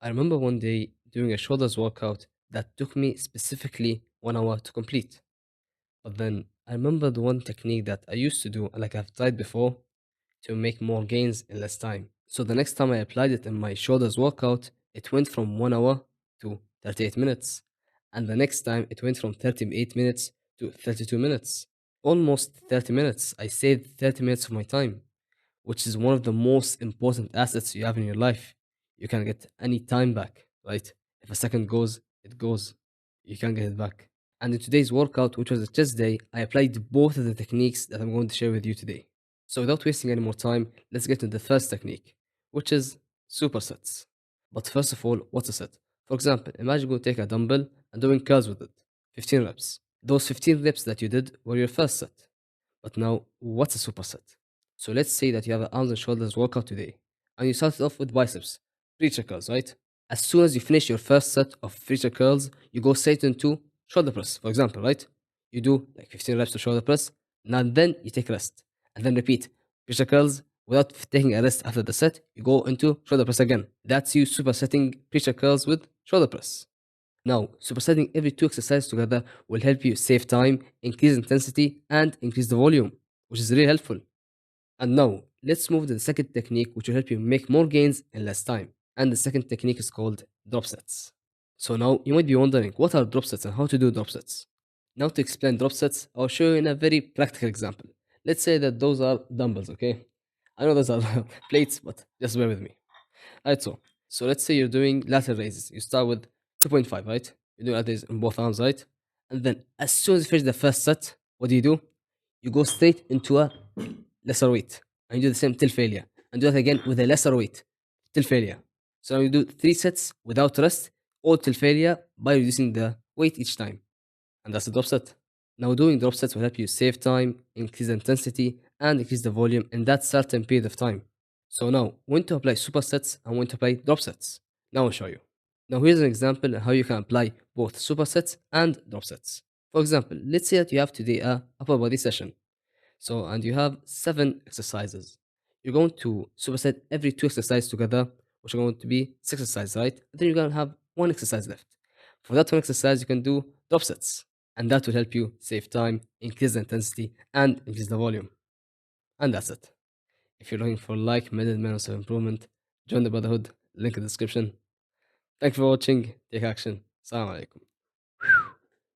I remember one day doing a shoulders workout that took me specifically 1 hour to complete. But then I remembered one technique that I used to do, like I've tried before, to make more gains in less time. So the next time I applied it in my shoulders workout, it went from 1 hour to 38 minutes. And the next time it went from 38 minutes to 32 minutes. Almost 30 minutes. I saved 30 minutes of my time, which is one of the most important assets you have in your life. You can get any time back, right? If a second goes, it goes. You can't get it back. And in today's workout, which was a chest day, I applied both of the techniques that I'm going to share with you today. So without wasting any more time, let's get to the first technique, which is supersets. But first of all, what's a set? For example, imagine you take a dumbbell and doing curls with it, 15 reps. Those 15 reps that you did were your first set. But now, what's a superset? So let's say that you have an arms and shoulders workout today, and you started off with biceps, preacher curls, right? As soon as you finish your first set of preacher curls, you go straight into shoulder press, for example, right? You do like 15 reps to shoulder press, and then you take rest, and then repeat preacher curls without taking a rest after the set. You go into shoulder press again. That's you supersetting preacher curls with shoulder press. Now, supersetting every two exercises together will help you save time, increase intensity, and increase the volume, which is really helpful. And now, let's move to the second technique, which will help you make more gains in less time. And the second technique is called drop sets. So now, you might be wondering, what are drop sets and how to do drop sets? Now, to explain drop sets, I'll show you in a very practical example. Let's say that those are dumbbells, okay? I know those are plates, but just bear with me. Right, so let's say you're doing lateral raises. You start with 2.5, right? You do lateral raises in both arms, right? And then as soon as you finish the first set, what do? You go straight into a lesser weight. And you do the same till failure. And do that again with a lesser weight till failure. So now you do 3 sets without rest, all till failure by reducing the weight each time. And that's the drop set. Now doing drop sets will help you save time, increase the intensity, and increase the volume in that certain period of time. So now, when to apply supersets and when to apply drop sets. Now I'll show you. Now here's an example of how you can apply both supersets and drop sets. For example, let's say that you have today a upper body session. So, and you have 7 exercises. You're going to superset every 2 exercises together, which are going to be 6 exercises, right? And then you're going to have 1 exercise left. For that 1 exercise, you can do drop sets, and that will help you save time, increase the intensity, and increase the volume. And that's it. If you're looking for like-minded men of self-improvement, join the Brotherhood, link in the description. Thank you for watching. Take action. Assalamu alaikum.